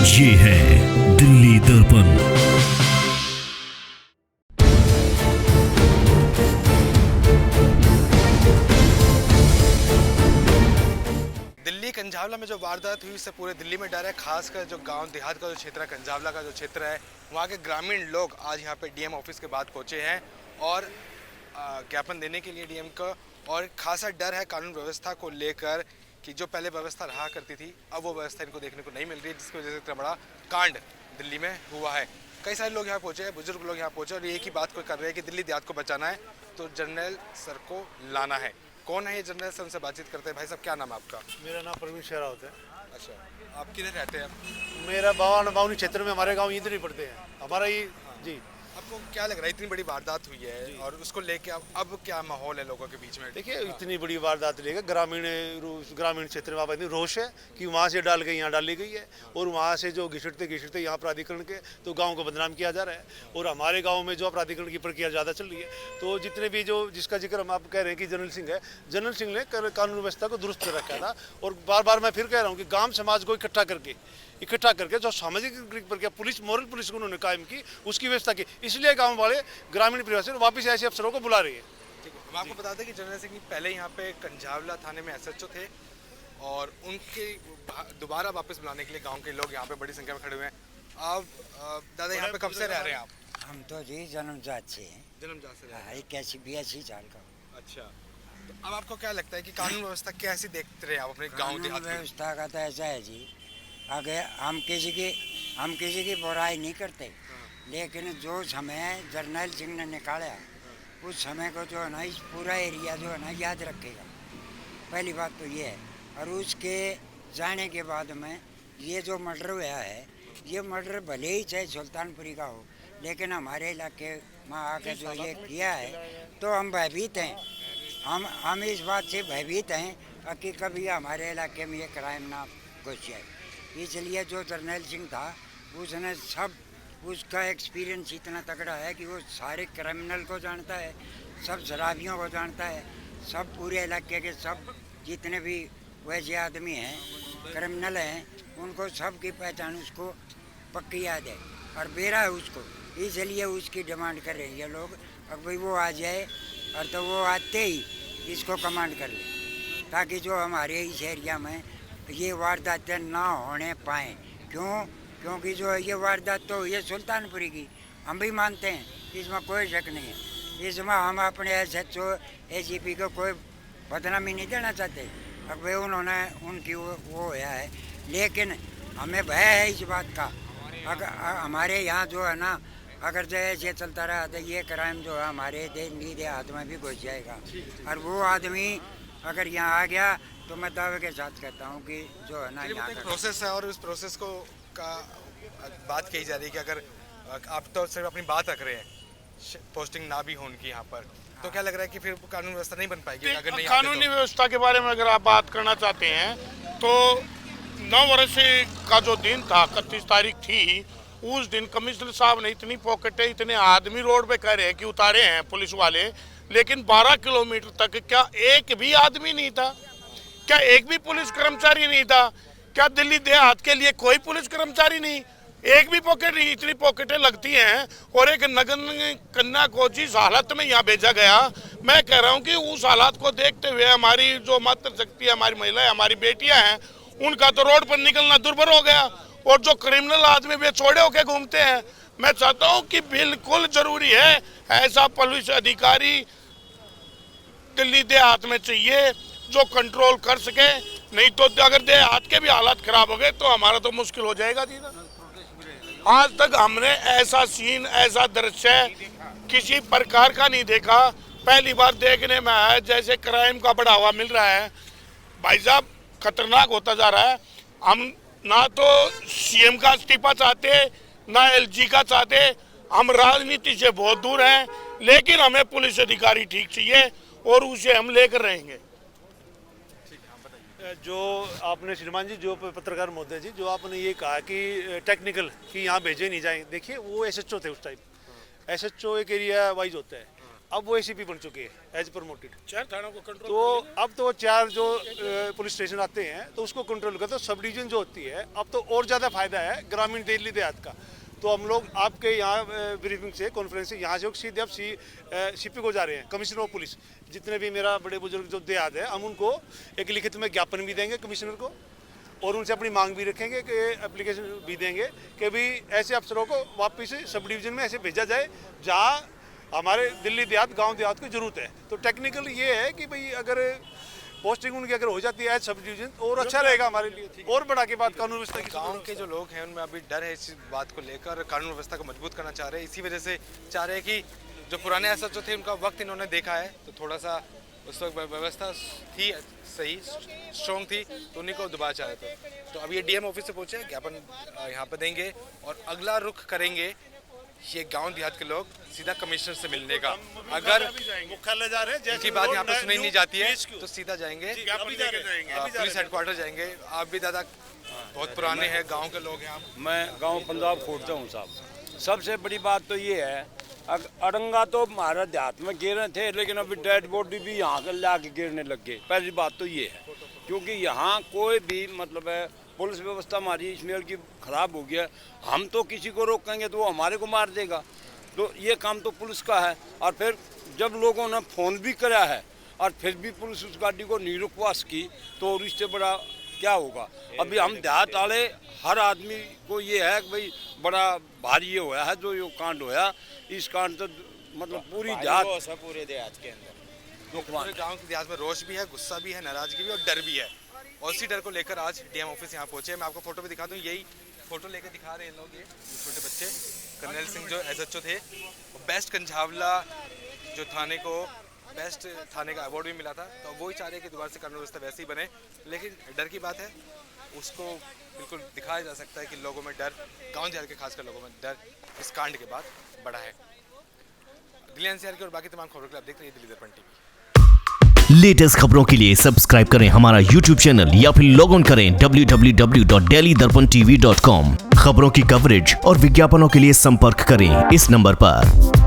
ये है दिल्ली दर्पण। दिल्ली कंझावला में जो वारदात हुई उससे पूरे दिल्ली में डर है। खासकर जो गांव देहात का जो क्षेत्र है, कंझावला का जो क्षेत्र है, वहाँ के ग्रामीण लोग आज यहाँ पे डीएम ऑफिस के बाद पहुँचे हैं और ज्ञापन देने के लिए डीएम का। और खासा डर है कानून व्यवस्था को लेकर कि जो पहले व्यवस्था रहा करती थी अब वो व्यवस्था इनको देखने को नहीं मिल रही है, जिसकी वजह से इतना बड़ा कांड दिल्ली में हुआ है। कई सारे लोग यहाँ पहुँचे हैं, बुजुर्ग लोग यहाँ पहुँचे और एक ही बात को कर रहे हैं कि दिल्ली देहात को बचाना है तो जर्नल सर को लाना है। कौन है ये जर्नल सर, उनसे बातचीत करते हैं। भाई साहब क्या नाम है आपका? मेरा नाम प्रवीण शेरावत है। अच्छा, आप किधर रहते हैं? मेरा बावनी क्षेत्र में हमारे गांव इधर ही पड़ते हैं हमारा ये जी। आपको क्या लग रहा है, इतनी बड़ी वारदात हुई है और उसको लेके अब क्या माहौल है लोगों के बीच में? देखिए इतनी बड़ी वारदात लेकर ग्रामीण क्षेत्र में आबादी रोष है कि वहाँ से डाल के यहाँ डाली गई है और वहाँ से जो घिसटते यहाँ प्राधिकरण के तो गांव को बदनाम किया जा रहा है। और हमारे गांव में जो प्राधिकरण की प्रक्रिया ज़्यादा चल रही है, तो जितने भी जो जिसका जिक्र हम आप कह रहे हैं कि जनरल सिंह है, जनरल सिंह ने कानून व्यवस्था को दुरुस्त कर रखा था। और बार बार मैं फिर कह रहा हूँ कि गाँव समाज को इकट्ठा करके जो सामाजिक प्रक्रिया पुलिस मॉरल पुलिस को उन्होंने कायम की, उसकी व्यवस्था की। इसलिए गांव वाले ग्रामीण परिवार से वापस ऐसे अफसरों को बुला रही है। ठीक है, हम आपको बता दें कि जनरल सिंह पहले यहाँ पे कंझावला थाने में एसएचओ थे और उनके दोबारा वापस बुलाने के लिए गांव के लोग यहाँ पे बड़ी संख्या में खड़े हुए हैं। आप दादा यहाँ पे कब से रह रहे हैं आप? हम तो जी जन्मजात से हैं। जन्मजात से रह रहे हैं? 81-82 साल का। अच्छा, तो अब आपको क्या लगता है कि कानून व्यवस्था कैसी देखते रहे आप अपने गाँव देहात की? व्यवस्था का तो ऐसा है जी, अगर हम किसी की बुराई नहीं करते, लेकिन जो समय जर्नल सिंह ने निकाला उस समय को जो है ना इस पूरा एरिया जो है ना याद रखेगा। पहली बात तो ये है। और उसके जाने के बाद में ये जो मर्डर हुआ है, ये मर्डर भले ही चाहे सुल्तानपुरी का हो, लेकिन हमारे इलाके में आकर जो ये किया है तो हम भयभीत हैं। हम इस बात से भयभीत हैं कि कभी हमारे इलाके में ये क्राइम ना घुस जाए। इसलिए जो जर्नल सिंह था उसने उसका एक्सपीरियंस इतना तगड़ा है कि वो सारे क्रिमिनल को जानता है, सब शराबियों को जानता है, सब पूरे इलाके के सब जितने भी वैसे आदमी हैं क्रिमिनल हैं उनको सब की पहचान उसको पक्की याद है और बेरा है उसको। इसलिए उसकी डिमांड कर रहे हैं लोग अब भाई वो आ जाए और तो वो आते ही इसको कमांड कर ले, ताकि जो हमारे इस एरिया में ये वारदातें ना होने पाएँ। क्योंकि जो ये वारदात तो ये सुल्तानपुरी की हम भी मानते हैं, इसमें कोई शक नहीं है। इसमें हम अपने एसएचओ एसीपी को कोई बदनामी नहीं देना चाहते। अब वे उन्होंने उनकी वो होया है, लेकिन हमें भय है इस बात का। अगर हमारे यहाँ जो है ना अगर जो ऐसे चलता रहा तो ये क्राइम जो है हमारे देहात में भी घुस जाएगा। और वो आदमी अगर यहाँ आ गया तो मैं दावे के साथ कहता हूँ कि जो है ना यहाँ का प्रोसेस है और उस प्रोसेस को का बात कही जा रही है कि अगर आप तो सिर्फ अपनी बात रख रहे हैं पोस्टिंग ना भी हो उनकी यहाँ पर, तो क्या लग रहा है कि फिर कानून व्यवस्था नहीं बन पाएगी? अगर नहीं कानूनी व्यवस्था के बारे में अगर आप बात करना चाहते हैं तो 9 वर्ष का जो दिन था 31 तारीख थी, उस दिन कमिश्नर साहब ने इतनी पॉकेटें इतने आदमी रोड पे कह रहे हैं कि उतारे हैं पुलिस वाले, लेकिन 12 किलोमीटर तक क्या एक भी आदमी नहीं था? क्या एक भी पुलिस कर्मचारी नहीं था? क्या दिल्ली देहात के लिए कोई पुलिस कर्मचारी नहीं? एक भी पॉकेट नहीं। इतनी पॉकेटें लगती हैं और एक नगन कन्या को जिस हालत में यहाँ भेजा गया, मैं कह रहा हूँ कि उस हालात को देखते हुए हमारी जो मातृशक्ति है, हमारी महिलाएं, हमारी बेटियां हैं, उनका तो रोड पर निकलना दुर्भर हो गया। और जो क्रिमिनल आदमी बेछोड़े होके घूमते हैं, मैं चाहता हूँ कि बिल्कुल जरूरी है ऐसा पुलिस अधिकारी दिल्ली देहात में चाहिए जो कंट्रोल कर सके। नहीं तो अगर देहात के भी हालात खराब हो गए तो हमारा तो मुश्किल हो जाएगा जी ना। आज तक हमने ऐसा सीन, ऐसा दृश्य किसी प्रकार का नहीं देखा। पहली बार देखने में आया जैसे क्राइम का बढ़ावा मिल रहा है। भाई साहब खतरनाक होता जा रहा है। हम ना तो सीएम का इस्तीफा चाहते, ना एलजी का चाहते। हम राजनीति से बहुत दूर हैं, लेकिन हमें पुलिस अधिकारी ठीक चाहिए और उसे हम लेकर रहेंगे। जो आपने श्रीमान जी, जो पत्रकार महोदय जी, जो आपने ये कहा कि टेक्निकल कि यहाँ भेजे नहीं जाए, देखिए वो एसएचओ थे उस टाइम। एसएचओ एक एरिया वाइज होता है, अब वो एसीपी बन चुके हैं एज प्रमोटेड। 4 थानों को कंट्रोल तो अब तो 4 जो पुलिस स्टेशन आते हैं तो उसको कंट्रोल करते, तो सब डिवीजन जो होती है अब तो और ज़्यादा फायदा है ग्रामीण दिल्ली देहात का। तो हम लोग आपके यहाँ ब्रीफिंग से कॉन्फ्रेंस से यहाँ से सीधे अब सीपी को जा रहे हैं, कमिश्नर ऑफ पुलिस। जितने भी मेरा बड़े बुजुर्ग जो देहात है हम उनको एक लिखित में ज्ञापन भी देंगे कमिश्नर को, और उनसे अपनी मांग भी रखेंगे कि एप्लीकेशन भी देंगे कि भी ऐसे अफसरों को वापस सब डिवीजन में ऐसे भेजा जाए जहाँ हमारे दिल्ली देहात गांव देहात की जरूरत है। तो टेक्निकल ये है कि भाई अगर पोस्टिंग उनकी अगर हो जाती है एज सब डिवीजन और अच्छा रहेगा हमारे लिए। और बढ़ा के बात कानून व्यवस्था की, गांव के जो लोग हैं उनमें अभी डर है इस बात को लेकर, कानून व्यवस्था को मजबूत करना चाह रहे हैं। इसी वजह से चाह रहे हैं कि जो पुराने एसएच जो थे उनका वक्त इन्होंने देखा है, तो थोड़ा सा उस वक्त व्यवस्था थी सही स्ट्रॉन्ग थी, तो उन्हीं को दोबारा चाह रहे थे। तो अब ये डीएम ऑफिस से पहुंचे, ज्ञापन यहाँ पर देंगे और अगला रुख करेंगे ये गांव देहात के लोग सीधा कमिश्नर से मिलने का। अगर मुख्यालय जा रहे हैं इनकी बात यहाँ पर सुनी नहीं जाती है तो सीधा जाएंगे पुलिस हेडक्वार्टर जाएंगे। आप भी दादा बहुत पुराने हैं, गांव के लोग हैं आप। मैं गांव पंजाब खोटता हूँ साहब। सबसे बड़ी बात तो ये है, अड़ंगा तो हमारा देहात में गिर रहे थे, लेकिन अभी डेड बॉडी भी यहाँ के ला के गिरने लग गए। पहली बात तो ये है, क्योंकि यहाँ कोई भी मतलब है पुलिस व्यवस्था हमारी इसमें की खराब हो गया। हम तो किसी को रोकेंगे तो वो हमारे को मार देगा, तो ये काम तो पुलिस का है। और फिर जब लोगों ने फ़ोन भी कराया है और फिर भी पुलिस उस गाड़ी को नहीं रुकवा सकी, तो और इससे बड़ा क्या होगा। अभी हम देहात वाले हर आदमी को ये है कि भाई बड़ा भारी ये होया है जो ये कांड होया, इस कांड तो मतलब पूरी देहात पूरे देहात के अंदर पूरे गांव के देहात में रोष भी है, गुस्सा भी है, नाराजगी भी और डर भी है। और इसी डर को लेकर आज डीएम ऑफिस यहाँ पहुंचे। मैं आपको फोटो भी दिखा दूँ, यही फोटो लेकर दिखा रहे हैं लोग, ये छोटे बच्चे। कर्नल सिंह जो एसएचओ थे, बेस्ट कंझावला जो थाने को बेस्ट थाने का अवार्ड भी मिला था, तो वही चाह रहे हैं कि दोबारा से कानून व्यवस्था वैसे ही बने। लेकिन डर की बात है, उसको बिल्कुल दिखाया जा सकता है कि लोगों में डर, गाँव देहात के खासकर लोगों में डर इस कांड के बाद बढ़ा है। दिल्ली एनसीआर की और बाकी तमाम खबरों के लिए आप देख रहे हैं दिल्ली दर्पण टीवी। लेटेस्ट खबरों के लिए सब्सक्राइब करें हमारा YouTube चैनल या फिर लॉग ऑन करें www.delhidarpantv.com। खबरों की कवरेज और विज्ञापनों के लिए संपर्क करें इस नंबर पर।